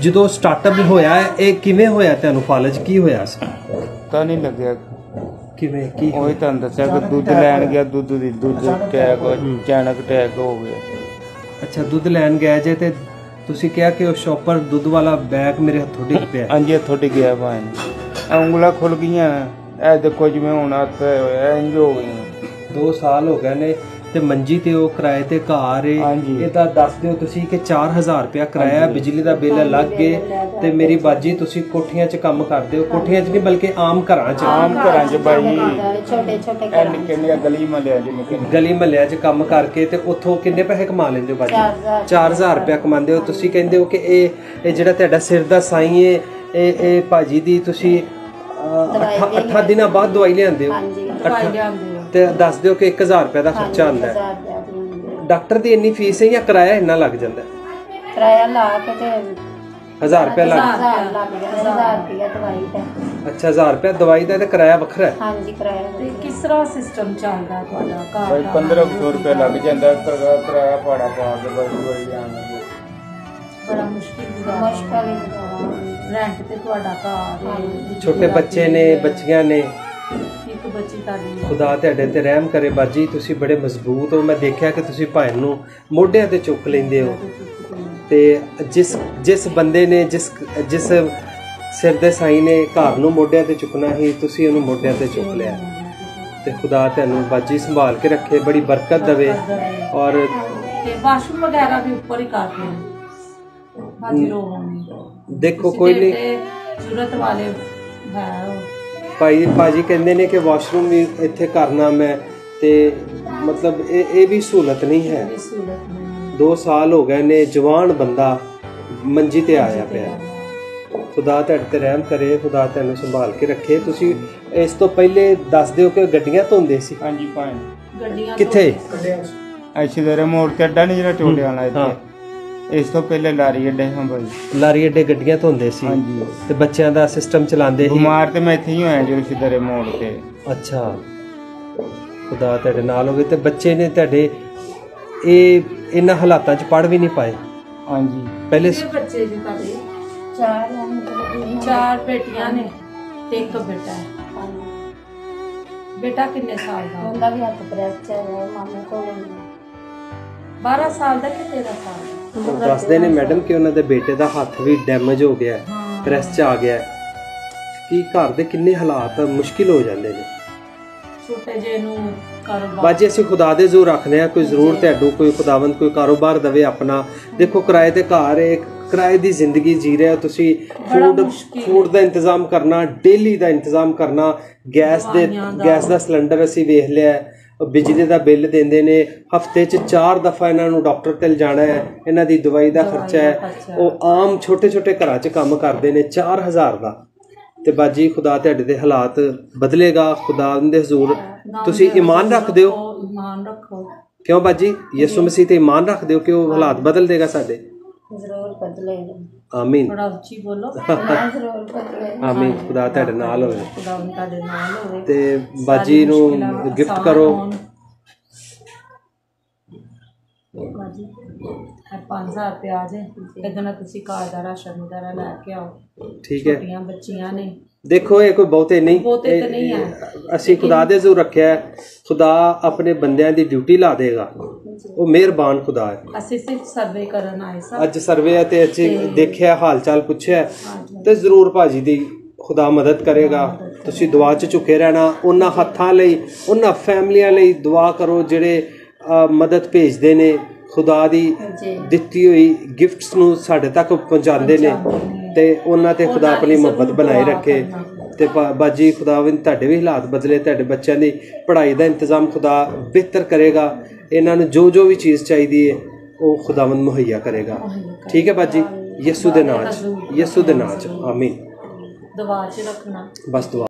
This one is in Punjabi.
ਜਦੋਂ ਸਟਾਰਟਅਪ ਹੋਇਆ ਇਹ ਕਿਵੇਂ ਹੋਇਆ, ਤੁਹਾਨੂੰ ਫਾਲਜ ਕੀ ਹੋਇਆ ਸੀ? ਤਾਂ ਨਹੀਂ ਲੱਗਿਆ ਕਿਵੇਂ ਕੀ? ਉਹੀ ਤੁਹਾਨੂੰ ਦੱਸਿਆ ਕਿ ਦੁੱਧ ਲੈਣ ਗਿਆ, ਦੁੱਧ ਅਟੈਕ ਅਚਾਨਕ ਅਟੈਕ ਹੋ ਗਿਆ। ਅੱਛਾ, ਦੁੱਧ ਲੈਣ ਗਏ ਜੇ ਤੇ ਤੁਸੀਂ ਕਿਹਾ ਕਿ ਉਹ ਸ਼ੌਪਰ ਦੁੱਧ ਵਾਲਾ ਬੈਗ ਮੇਰੇ ਹੱਥੋਂ ਡਿੱਗ ਪਿਆ? ਹਾਂਜੀ, ਹੱਥੋਂ ਡਿੱਗਿਆ ਭਾਈ, ਉਂਗਲਾਂ ਖੁੱਲ ਗਈਆਂ। ਇਹ ਦੇਖੋ ਜਿਵੇਂ ਹੁਣ ਹੱਥ ਹੋਇਆ ਇੰਝ ਹੋ ਗਈਆਂ। 2 ਸਾਲ ਹੋ ਗਏ ਨੇ ਤੇ ਮੰਜੀ ਤੇ ਉਹ ਕਿਰਾਏ ਤੇ ਘਰ ਏ। ਇਹ ਤਾਂ ਦੱਸ ਦਿਓ ਤੁਸੀਂ ਕਿ 4000 ਰੁਪਇਆ ਕਿਰਾਇਆ, ਬਿਜਲੀ ਦਾ ਬਿੱਲ ਲੱਗ ਗਏ ਤੇ ਮੇਰੀ ਬਾਜੀ ਤੁਸੀਂ ਕੋਠੀਆਂ 'ਚ ਕੰਮ ਕਰਦੇ ਹੋ? ਕੋਠੀਆਂ 'ਚ ਨਹੀਂ ਬਲਕਿ ਆਮ ਘਰਾਂ 'ਚ। ਆਮ ਘਰਾਂ 'ਚ ਬਾਈ, ਨਿੱਕੇ ਨਿੱਕੇ ਗਲੀ ਮਹੱਲਿਆਂ 'ਚ ਕੰਮ ਕਰਕੇ ਤੇ ਉੱਥੋਂ ਕਿੰਨੇ ਪੈਸੇ ਕਮਾ ਲੈਂਦੇ ਹੋ ਬਾਜੀ? 4000 ਰੁਪਇਆ ਕਮਾਉਂਦੇ ਹੋ। ਤੁਸੀਂ ਕਹਿੰਦੇ ਹੋ ਕਿ ਇਹ ਜਿਹੜਾ ਤੁਹਾਡਾ ਸਿਰ ਦਾ ਸਾਈ ਏ, ਇਹ ਭਾਜੀ ਦੀ ਤੁਸੀਂ 8 ਦਿਨਾਂ ਬਾਅਦ ਦਵਾਈ ਲਿਆਂਦੇ ਹੋ ਤੇ ਦੱਸ ਦਿਓ ਕਿ 1000 ਰੁਪਏ ਦਾ ਖਰਚਾ ਆਉਂਦਾ ਹੈ। ਡਾਕਟਰ ਦੀ ਇੰਨੀ ਫੀਸ ਹੈ ਜਾਂ ਕਿਰਾਇਆ ਇੰਨਾ ਲੱਗ ਜਾਂਦਾ? ਕਿਰਾਇਆ ਲਾ ਕੇ ਤੇ 1000 ਰੁਪਏ ਲੱਗ ਜਾਂਦਾ। 1000 ਰੁਪਏ ਦਵਾਈ ਦਾ। ਅੱਛਾ, 1000 ਰੁਪਏ ਦਵਾਈ ਦਾ ਤੇ ਕਿਰਾਇਆ ਵੱਖਰਾ ਹੈ? ਹਾਂਜੀ, ਕਿਰਾਇਆ। ਤੇ ਕਿਸ ਤਰ੍ਹਾਂ ਸਿਸਟਮ ਚੱਲਦਾ ਤੁਹਾਡਾ ਘਰ ਬਾਈ? 1500 ਰੁਪਏ ਲੱਗ ਜਾਂਦਾ ਕਿਰਾਇਆ ਭਾੜਾ ਪਾ ਕੇ। ਬੜਾ ਮੁਸ਼ਕਿਲ ਰੈਂਟ ਤੇ ਤੁਹਾਡਾ ਘਰ, ਛੋਟੇ ਬੱਚੇ ਨੇ, ਬੱਚੀਆਂ ਨੇ, ਇੱਕ ਬੱਚੀ ਤੁਹਾਡੀ। ਖੁਦਾ ਤੁਹਾਡੇ ਤੇ ਰਹਿਮ ਕਰੇ ਬਾਜੀ, ਤੁਸੀਂ ਬੜੇ ਮਜ਼ਬੂਤ ਹੋ। ਮੈਂ ਦੇਖਿਆ ਕਿ ਤੁਸੀਂ ਭਾਈ ਨੂੰ ਮੋਢਿਆਂ ਤੇ ਚੁੱਕ ਲੈਂਦੇ ਹੋ ਤੇ ਜਿਸ ਬੰਦੇ ਨੇ ਜਿਸ ਸਿਰ ਦੇ ਸਾਈ ਨੇ ਘਰ ਨੂੰ ਮੋਢਿਆਂ ਤੇ ਚੁੱਕਣਾ ਹੀ, ਤੁਸੀਂ ਉਹਨੂੰ ਮੋਢਿਆਂ ਤੇ ਚੁੱਕ ਲਿਆ। ਤੇ ਖੁਦਾ ਤੁਹਾਨੂੰ ਬਾਜੀ ਸੰਭਾਲ ਕੇ ਰੱਖੇ, ਬੜੀ ਬਰਕਤ ਦੇਵੇ। ਔਰ ਵਾਸ਼ਰੂਮ ਵਗੈਰਾ ਵੀ ਉੱਪਰ ਹੀ ਕਰਦੇ ਨੇ ਬਾਜੀ ਦੇਖੋ ਕੋਈ ਨਹੀਂ, ਜ਼ਰੂਰਤ ਵਾਲੇ ਹੈ ਭਾਜੀ ਕਹਿੰਦੇ ਨੇ ਕਿ ਵਾਸ਼ਰੂਮ ਵੀ ਇੱਥੇ ਕਰਨਾ ਮੈਂ, ਤੇ ਮਤਲਬ ਇਹ ਵੀ ਸਹੂਲਤ ਨਹੀਂ ਹੈ। 2 ਸਾਲ ਹੋ ਗਏ ਨੇ, ਜਵਾਨ ਬੰਦਾ ਮੰਜੀ ਤੇ ਆਇਆ ਪਿਆ। ਖੁਦਾ ਤੁਹਾਡੇ ਤੇ ਰਹਿਮ ਕਰੇ, ਖੁਦਾ ਤੁਹਾਨੂੰ ਸੰਭਾਲ ਕੇ ਰੱਖੇ। ਤੁਸੀਂ ਇਸ ਤੋਂ ਪਹਿਲੇ ਦੱਸ ਦਿਓ ਕਿ ਗੱਡੀਆਂ ਧੋਂਦੇ ਸੀ? ਹਾਂਜੀ ਭਾਈ। ਗੱਡੀਆਂ ਕਿੱਥੇ? ਐਸ਼ੀਦਰੇ ਮੋੜ ਤੇ ਅੱਡਾ ਨਹੀਂ ਜਿਹੜਾ ਟੋਲੇ ਵਾਲਾ ਇੱਥੇ, ਇਸ ਤੋਂ ਪਹਿਲੇ ਲਾਰੀ ਅੱਡੇ ਹਾਂ ਬਾਈ। ਲਾਰੀ ਅੱਡੇ ਗੱਡੀਆਂ ਧੋਂਦੇ ਸੀ? ਹਾਂਜੀ। ਤੇ ਬੱਚਿਆਂ ਦਾ ਸਿਸਟਮ ਚਲਾਉਂਦੇ ਸੀ? ਬਿਮਾਰ ਤੇ ਮੈਂ ਇੱਥੇ ਹੀ ਹੋਇਆ ਜੋ ਸਿੱਧਰੇ ਮੋੜ ਤੇ। ਅੱਛਾ, ਖੁਦਾ ਤੁਹਾਡੇ ਨਾਲ ਹੋਵੇ। ਤੇ ਬੱਚੇ ਨੇ ਤੁਹਾਡੇ ਇਹਨਾਂ ਹਾਲਾਤਾਂ 'ਚ ਪੜ੍ਹ ਵੀ ਨਹੀਂ ਪਾਏ? ਹਾਂਜੀ। ਪਹਿਲੇ ਬੱਚੇ ਜੀ ਤੁਹਾਡੇ? 4 ਬੇਟੀਆਂ ਨੇ ਤੇ 1 ਬੇਟਾ ਹੈ। ਬੇਟਾ ਕਿੰਨੇ ਸਾਲ ਦਾ? ਉਹਦਾ ਵੀ ਹੱਥ ਪ੍ਰੈਸ ਚ ਹੈ, ਮਾਮੇ ਕੋਲ 12 ਸਾਲ ਦਾ ਕਿ 13 ਸਾਲ ਦਾ? ਦੱਸਦੇ ਨੇ ਮੈਡਮ ਕਿ ਉਹਨਾਂ ਦੇ ਬੇਟੇ ਦਾ ਹੱਥ ਵੀ ਡੈਮੇਜ ਹੋ ਗਿਆ, ਪ੍ਰੈਸ 'ਚ ਆ ਗਿਆ। ਕੀ ਘਰ ਦੇ ਕਿੰਨੇ ਹਾਲਾਤ ਮੁਸ਼ਕਿਲ ਹੋ ਜਾਂਦੇ ਨੇ ਛੋਟੇ ਜਿਹੇ ਨੂੰ ਕਾਰੋਬਾਰ। ਬਾਜੀ ਅਸੀਂ ਖੁਦਾ ਦੇ ਜ਼ੋਰ ਰੱਖਦੇ ਹਾਂ, ਕੋਈ ਜ਼ਰੂਰ ਤੁਹਾਨੂੰ ਕੋਈ ਖੁਦਾਵੰਦ ਕੋਈ ਕਾਰੋਬਾਰ ਦੇਵੇ ਆਪਣਾ। ਦੇਖੋ ਕਿਰਾਏ ਤੇ ਘਰ ਹੈ, ਕਿਰਾਏ ਦੀ ਜ਼ਿੰਦਗੀ ਜੀ ਰਹੇ ਹੋ ਤੁਸੀਂ। ਫੂਡ ਦਾ ਇੰਤਜ਼ਾਮ ਕਰਨਾ, ਡੇਲੀ ਦਾ ਇੰਤਜ਼ਾਮ ਕਰਨਾ, ਗੈਸ ਦਾ ਸਿਲੰਡਰ ਅਸੀਂ ਵੇਖ ਲਿਆ, ਬਿਜਲੀ ਦਾ ਬਿੱਲ ਦਿੰਦੇ ਨੇ, ਹਫਤੇ 'ਚ 4 ਦਫਾ ਇਹਨਾਂ ਨੂੰ ਡਾਕਟਰ ਤੇ ਲਿਜਾਣਾ ਹੈ, ਇਹਨਾਂ ਦੀ ਦਵਾਈ ਦਾ ਖਰਚਾ ਹੈ। ਉਹ ਆਮ ਛੋਟੇ ਛੋਟੇ ਘਰਾਂ 'ਚ ਕੰਮ ਕਰਦੇ ਨੇ, 4000 ਦਾ। ਤੇ ਬਾਜੀ ਖੁਦਾ ਤੁਹਾਡੇ ਦੇ ਹਾਲਾਤ ਬਦਲੇਗਾ, ਖੁਦਾ ਦੇ ਹਜ਼ੂਰ ਤੁਸੀਂ ਈਮਾਨ ਰੱਖਦੇ ਹੋ? ਈਮਾਨ ਰੱਖੋ। ਕਿਉਂ ਬਾਜੀ? ਯਿਸੂ ਮਸੀਹ ਤੇ ਈਮਾਨ ਰੱਖਦੇ ਹੋ ਕਿ ਉਹ ਹਾਲਾਤ ਬਦਲ ਦੇਗਾ ਸਾਡੇ? ਜ਼ਰੂਰ ਬਦਲੇਗਾ। ਆਮੀਨ। ਬੜਾ ਉੱਚੀ ਬੋਲੋ। ਜ਼ਰੂਰ ਬਦਲੇਗਾ। ਆਮੀਨ। ਖੁਦਾ ਤੁਹਾਡੇ ਨਾਲ ਹੋਵੇ। ਖੁਦਾ ਤੁਹਾਡੇ ਨਾਲ ਹੋਵੇ। ਤੇ ਬਾਜੀ ਨੂੰ ਗਿਫਟ ਕਰੋ। ਬਾਜੀ 5000 ਰੁਪਏ ਆ ਜਾਏ, ਇਹਦੇ ਨਾਲ ਤੁਸੀਂ ਘਰ ਦਾ ਰਾਸ਼ਨ ਵਗੈਰਾ ਲੈ ਕੇ ਆਓ। ਠੀਕ ਹੈ। ਛੋਟੀਆਂ ਬੱਚੀਆਂ ਨੇ। ਦੇਖੋ ਇਹ ਕੋਈ ਬਹੁਤੇ ਨਹੀਂ, ਅਸੀਂ ਖੁਦਾ ਦੇ ਜ਼ੋਰ ਰੱਖਿਆ। ਖੁਦਾ ਆਪਣੇ ਬੰਦਿਆਂ ਦੀ ਡਿਊਟੀ ਲਾ ਦੇਗਾ, ਉਹ ਮਿਹਰਬਾਨ ਖੁਦਾ ਹੈ। ਅਸੀਂ ਸਿਰਫ ਸਰਵੇ ਕਰਨ ਆਏ ਸਾਂ। ਅੱਜ ਸਰਵੇ ਹੈ ਤੇ ਅਸੀਂ ਦੇਖਿਆ, ਹਾਲ ਚਾਲ ਪੁੱਛਿਆ ਤੇ ਜ਼ਰੂਰ ਭਾਜੀ ਦੀ ਖੁਦਾ ਮਦਦ ਕਰੇਗਾ। ਤੁਸੀਂ ਦੁਆ 'ਚ ਝੁਕੇ ਰਹਿਣਾ। ਉਹਨਾਂ ਹੱਥਾਂ ਲਈ, ਉਹਨਾਂ ਫੈਮਲੀਆਂ ਲਈ ਦੁਆ ਕਰੋ ਜਿਹੜੇ ਮਦਦ ਭੇਜਦੇ ਨੇ, ਖੁਦਾ ਦੀ ਦਿੱਤੀ ਹੋਈ ਗਿਫਟਸ ਨੂੰ ਸਾਡੇ ਤੱਕ ਪਹੁੰਚਾਉਂਦੇ ਨੇ, ਤੇ ਉਹਨਾਂ ਤੇ ਖੁਦਾ ਆਪਣੀ ਮੁਹੱਬਤ ਬਣਾਈ ਰੱਖੇ। ਤੇ ਬਾਜੀ ਖੁਦਾਵੰਦ ਤੁਹਾਡੇ ਵੀ ਹਾਲਾਤ ਬਦਲੇ, ਤੁਹਾਡੇ ਬੱਚਿਆਂ ਦੀ ਪੜ੍ਹਾਈ ਦਾ ਇੰਤਜ਼ਾਮ ਖੁਦਾ ਬਿਹਤਰ ਕਰੇਗਾ। ਇਹਨਾਂ ਨੂੰ ਜੋ ਵੀ ਚੀਜ਼ ਚਾਹੀਦੀ ਹੈ ਉਹ ਖੁਦਾਵੰਦ ਮੁਹੱਈਆ ਕਰੇਗਾ। ਠੀਕ ਹੈ ਬਾਜੀ? ਯਿਸੂ ਦੇ ਨਾਂ 'ਚ, ਯਿਸੂ ਦੇ ਨਾਂ 'ਚ। ਆਮੀਨ। ਦੁਆ 'ਚ ਰੱਖਣਾ। ਬਸ ਦੁਆ।